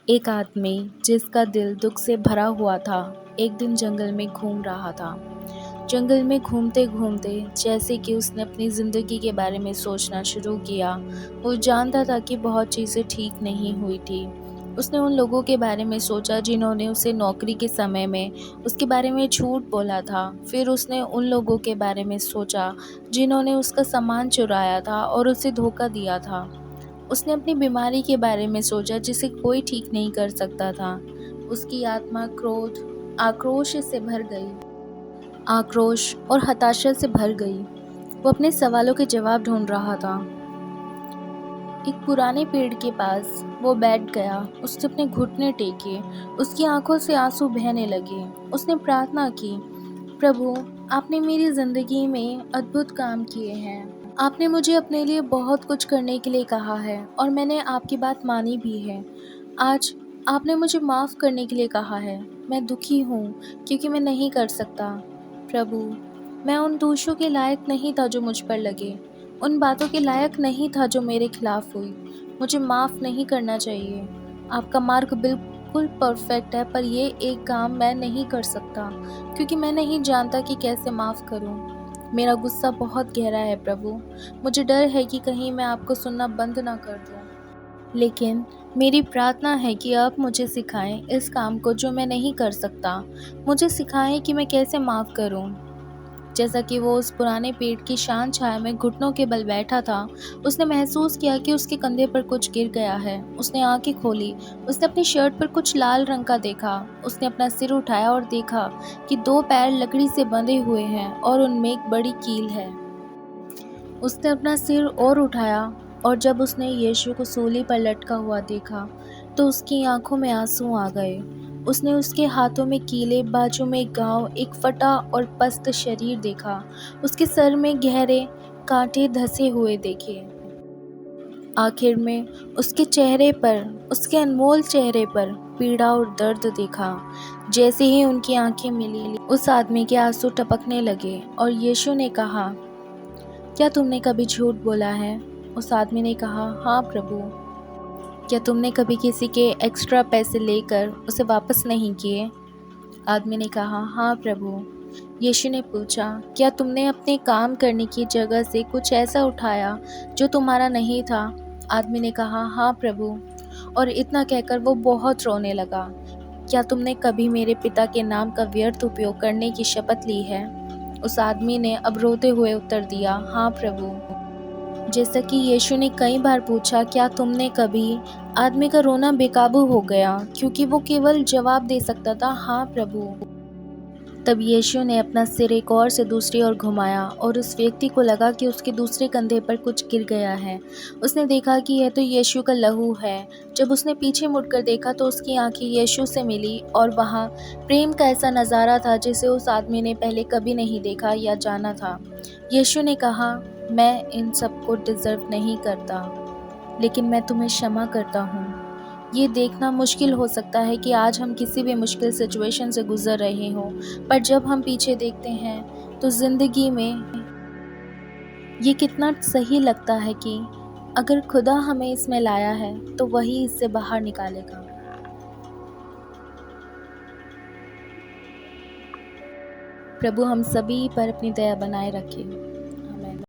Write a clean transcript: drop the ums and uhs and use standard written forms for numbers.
एक आदमी जिसका दिल दुख से भरा हुआ था, एक दिन जंगल में घूम रहा था। जंगल में घूमते घूमते जैसे कि उसने अपनी ज़िंदगी के बारे में सोचना शुरू किया। वो जानता था कि बहुत चीज़ें ठीक नहीं हुई थी। उसने उन लोगों के बारे में सोचा जिन्होंने उसे नौकरी के समय में उसके बारे में झूठ बोला था। फिर उसने उन लोगों के बारे में सोचा जिन्होंने उसका सामान चुराया था और उसे धोखा दिया था। उसने अपनी बीमारी के बारे में सोचा जिसे कोई ठीक नहीं कर सकता था। उसकी आत्मा आक्रोश से भर गई, आक्रोश और हताशा से भर गई। वो अपने सवालों के जवाब ढूंढ रहा था। एक पुराने पेड़ के पास वो बैठ गया। उसने अपने घुटने टेके, उसकी आंखों से आंसू बहने लगे। उसने प्रार्थना की, प्रभु, आपने मेरी जिंदगी में अद्भुत काम किए हैं। आपने मुझे अपने लिए बहुत कुछ करने के लिए कहा है और मैंने आपकी बात मानी भी है। आज आपने मुझे माफ़ करने के लिए कहा है। मैं दुखी हूँ क्योंकि मैं नहीं कर सकता। प्रभु, मैं उन दोषों के लायक नहीं था जो मुझ पर लगे, उन बातों के लायक नहीं था जो मेरे खिलाफ हुई। मुझे माफ़ नहीं करना चाहिए। आपका मार्ग बिल्कुल परफेक्ट है, पर ये एक काम मैं नहीं कर सकता क्योंकि मैं नहीं जानता कि कैसे माफ़ करूं। मेरा गुस्सा बहुत गहरा है प्रभु। मुझे डर है कि कहीं मैं आपको सुनना बंद ना कर दूं। लेकिन मेरी प्रार्थना है कि आप मुझे सिखाएं इस काम को जो मैं नहीं कर सकता। मुझे सिखाएं कि मैं कैसे माफ़ करूं। जैसा कि वो उस पुराने पेड़ की शांत छाया में घुटनों के बल बैठा था, उसने महसूस किया कि उसके कंधे पर कुछ गिर गया है। उसने आंखें खोली। उसने अपनी शर्ट पर कुछ लाल रंग का देखा। उसने अपना सिर उठाया और देखा कि दो पैर लकड़ी से बंधे हुए हैं और उनमें एक बड़ी कील है। उसने अपना सिर और उठाया और जब उसने यीशु को सूली पर लटका हुआ देखा तो उसकी आंखों में आंसू आ गए। उसने उसके हाथों में कीले, बाजू में घाव, एक फटा और पस्त शरीर देखा। उसके सर में गहरे कांटे धंसे हुए देखे। आखिर में उसके चेहरे पर, उसके अनमोल चेहरे पर पीड़ा और दर्द देखा। जैसे ही उनकी आंखें मिली, उस आदमी के आंसू टपकने लगे और यीशु ने कहा, क्या तुमने कभी झूठ बोला है? उस आदमी ने कहा, हाँ प्रभु। क्या तुमने कभी किसी के एक्स्ट्रा पैसे लेकर उसे वापस नहीं किए? आदमी ने कहा, हाँ प्रभु। यीशु ने पूछा, क्या तुमने अपने काम करने की जगह से कुछ ऐसा उठाया जो तुम्हारा नहीं था? आदमी ने कहा, हाँ प्रभु। और इतना कहकर वो बहुत रोने लगा। क्या तुमने कभी मेरे पिता के नाम का व्यर्थ उपयोग करने की शपथ ली है? उस आदमी ने अब रोते हुए उत्तर दिया, हाँ प्रभु। जैसा कि यीशु ने कई बार पूछा, क्या तुमने कभी? आदमी का रोना बेकाबू हो गया क्योंकि वो केवल जवाब दे सकता था, हाँ प्रभु। तब यीशु ने अपना सिर एक ओर से दूसरी ओर घुमाया और उस व्यक्ति को लगा कि उसके दूसरे कंधे पर कुछ गिर गया है। उसने देखा कि यह तो यीशु का लहू है। जब उसने पीछे मुड़कर देखा तो उसकी आंखें यीशु से मिली और वहाँ प्रेम का ऐसा नज़ारा था जिसे उस आदमी ने पहले कभी नहीं देखा या जाना था। यीशु ने कहा, मैं इन सबको डिज़र्व नहीं करता, लेकिन मैं तुम्हें क्षमा करता हूँ। ये देखना मुश्किल हो सकता है कि आज हम किसी भी मुश्किल सिचुएशन से गुजर रहे हों, पर जब हम पीछे देखते हैं तो ज़िंदगी में ये कितना सही लगता है कि अगर खुदा हमें इसमें लाया है तो वही इससे बाहर निकालेगा। प्रभु हम सभी पर अपनी दया बनाए रखे।